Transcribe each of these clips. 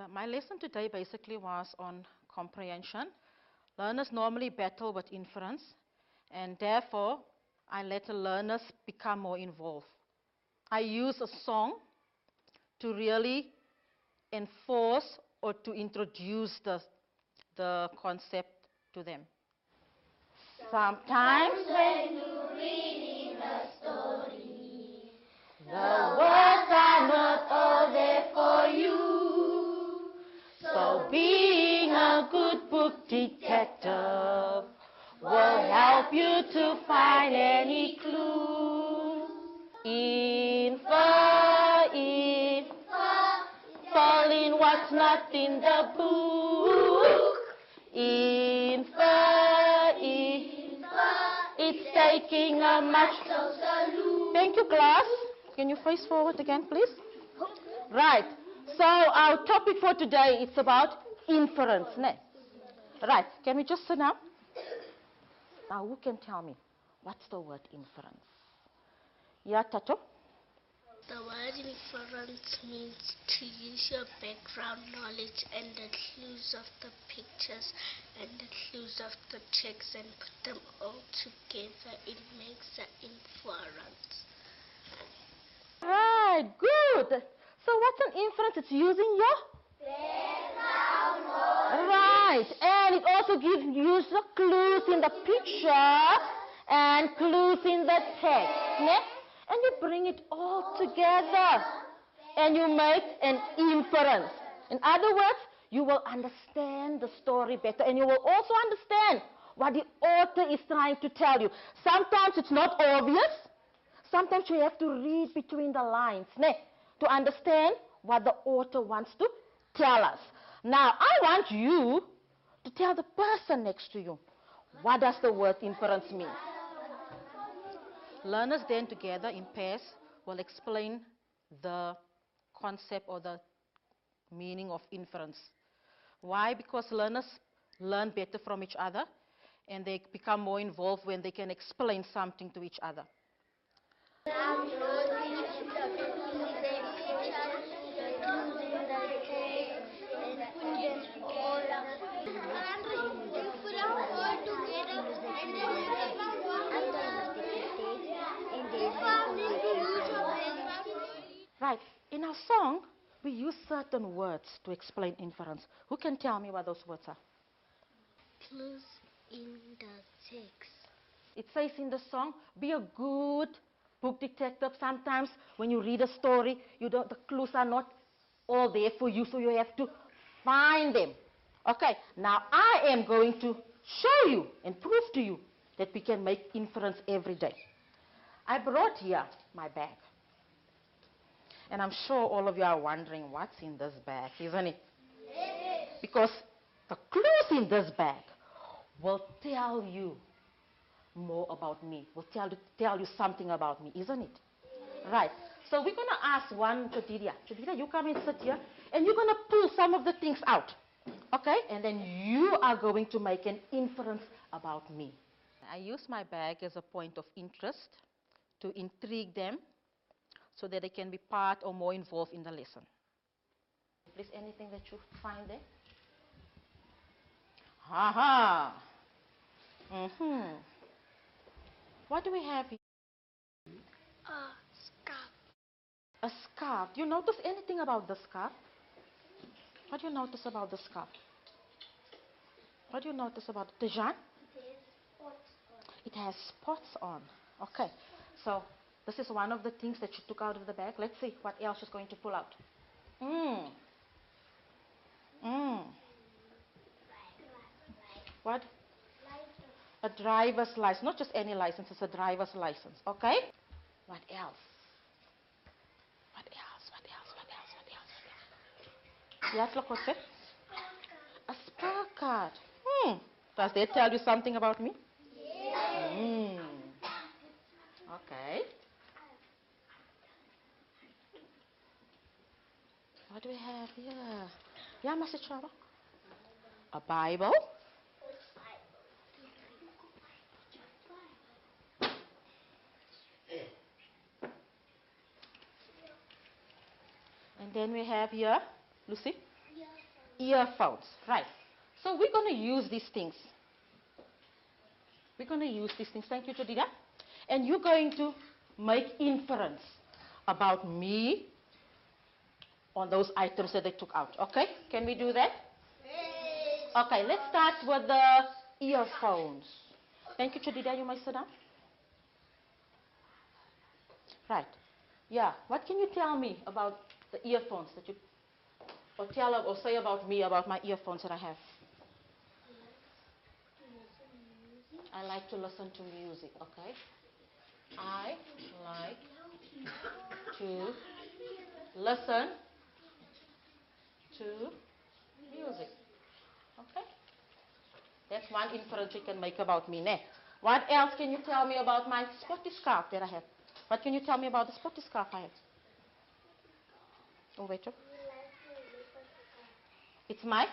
My lesson today basically was on comprehension. Learners normally battle with inference, and therefore, I let the learners become more involved. I use a song to really enforce or to introduce the concept to them. Sometimes when you read in a story, the words are not all there for you. So being a good book detective will help you to find any clue. Infer, fall in what's not in the book. Infer, it's taking a much closer look. Thank you, class. Can you face forward again, please? Right. So our topic for today is about inference. Right. Can we just sit down? Now, who can tell me what's the word inference? Yeah, Tato? The word inference means to use your background knowledge and the clues of the pictures and the clues of the text and put them all together. It makes an inference. Right, good. So what's an inference? It's using your background knowledge. Right, and it also gives you the clues in the picture and clues in the text. And you bring it all together and you make an inference. In other words, you will understand the story better and you will also understand what the author is trying to tell you. Sometimes it's not obvious. Sometimes you have to read between the lines to understand what the author wants to tell us. Now, I want you to tell the person next to you, what does the word inference mean? Learners then together in pairs will explain the concept or the meaning of inference. Why? Because learners learn better from each other and they become more involved when they can explain something to each other. Right. In our song, we use certain words to explain inference. Who can tell me what those words are? Clues in the text. It says in the song, be a good book detective. Sometimes when you read a story, the clues are not all there for you, so you have to find them. Okay, now I am going to show you and prove to you that we can make inference every day. I brought here my bag. And I'm sure all of you are wondering what's in this bag, isn't it? Yes. Because the clues in this bag will tell you more about me, will tell you something about me, isn't it? Yes. Right. So we're going to ask one Jodidia. Jodidia, you come and sit here, and you're going to pull some of the things out. Okay? And then you are going to make an inference about me. I use my bag as a point of interest to intrigue them, so that they can be part or more involved in the lesson. Please, anything that you find there? Aha! What do we have here? A scarf. A scarf. Do you notice anything about the scarf? What do you notice about the scarf? What do you notice about it? Tejan? It has spots on. Okay. So, this is one of the things that she took out of the bag. Let's see what else she's going to pull out. What? A driver's license. Not just any license, it's a driver's license. Okay? What else? What else? What else? What else? What else? What else? Yes, look what's it? A spur card. Does that tell you something about me? Yes. Okay. What do we have here? Yeah, Master Chava. A Bible. And then we have here, Lucy? Yeah. earphones. Right. So we're going to use these things. We're going to use these things. Thank you, Jadida. And you're going to make inference about me on those items that they took out. Okay? Can we do that? Yes. Okay, let's start with the earphones. Thank you, Jadida. You may sit down. Right. Yeah. What can you tell me about the earphones that you, or say about me, about my earphones that I have? I like to listen to music, okay? I like to listen to music, okay? That's one inference you can make about me. Now, what else can you tell me about my spotty scarf that I have? What can you tell me about the spotty scarf I have? Oh, wait. It's my?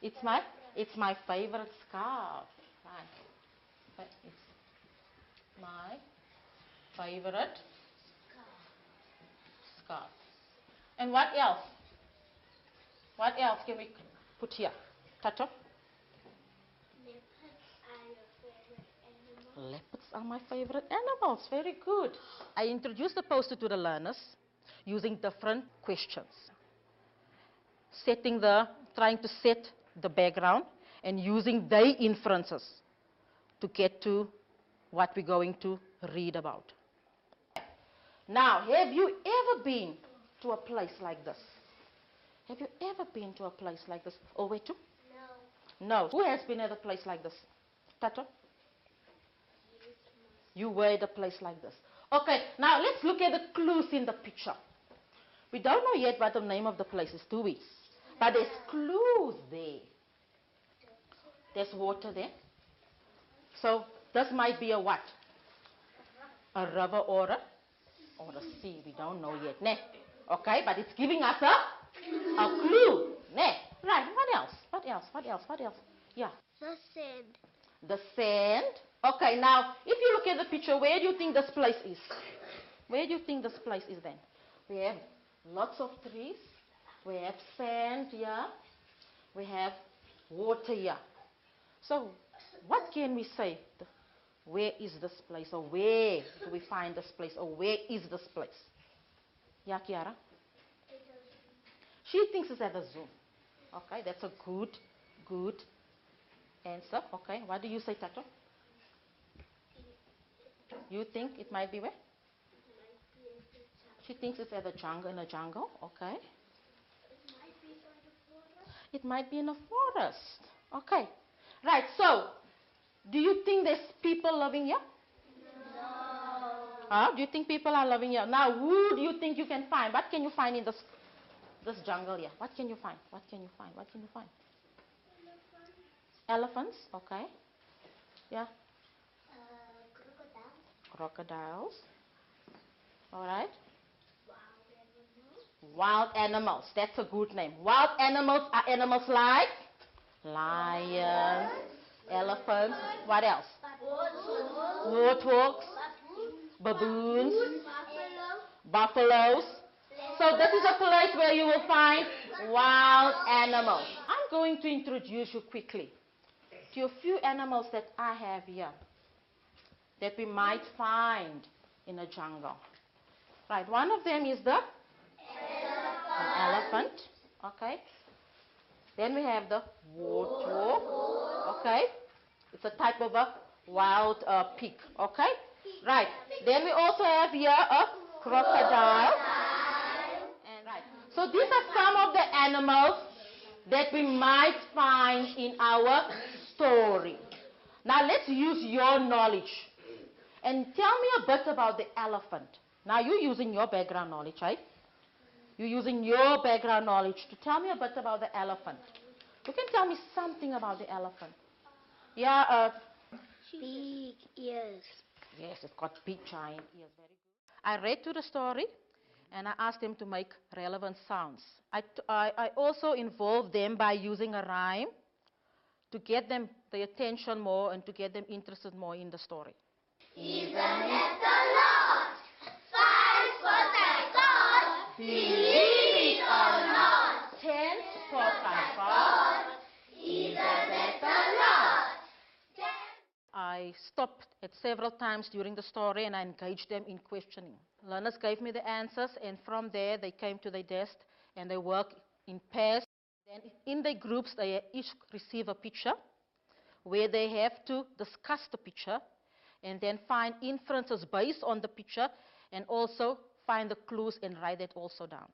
It's my favorite scarf. Right. It's my favorite scarf. And what else? What else can we put here? Tato? Leopards are my favorite animals. Very good. I introduced the poster to the learners using different questions. Trying to set the background and using their inferences to get to what we're going to read about. Now, have you ever been to a place like this? Have you ever been to a place like this? Oh, wait, too? No. No. Who has been at a place like this? Tato? You were at a place like this. Okay, now let's look at the clues in the picture. We don't know yet what the name of the place is, do we? But there's clues there. There's water there. So this might be a what? A river or a sea. We don't know yet. Nah. Okay, but it's giving us a clue. Nah. Right, what else? What else? What else? What else? Yeah. The sand. The sand. Okay, now, if you look at the picture, where do you think this place is? Where do you think this place is then? We have lots of trees. We have sand here. We have water here. So, what can we say? Where is this place? Or where do we find this place? Or where is this place? Yeah, Kiara? She thinks it's at the zoo. Okay, that's a good answer. Okay, what do you say, Tato? You think it might be where? She thinks it's at the jungle, in a jungle. Okay. It might be in a forest. Okay. Right, so, do you think there's people living here? No. Do you think people are living here? Now, who do you think you can find? What can you find in this jungle here? What can you find? What can you find? What can you find? Elephants. Okay. Yeah. Crocodiles. All right. Wild animals. That's a good name. Wild animals are animals like lions, elephants. What else? Warthogs, baboons, buffaloes. So this is a place where you will find wild animals. I'm going to introduce you quickly to a few animals that I have here that we might find in a jungle. Right, one of them is the elephant. Okay. Then we have the warthog. Okay. It's a type of a wild pig. Okay. Right. Then we also have here a crocodile. And right. So these are some of the animals that we might find in our story. Now let's use your knowledge and tell me a bit about the elephant. Now you're using your background knowledge, right? You're using your background knowledge to tell me a bit about the elephant. You can tell me something about the elephant. Yeah, Big ears. yes, it's got big giant ears. Very good. I read to the story and I asked them to make relevant sounds. I also involved them by using a rhyme to get them the attention more and to get them interested more in the story. Isn't it a lot? 5 foot I thought, believe it or not. 10 spots stopped at several times during the story and I engaged them in questioning. Learners gave me the answers, and from there they came to their desk and they work in pairs. Then in their groups, they each receive a picture where they have to discuss the picture and then find inferences based on the picture and also find the clues and write that also down.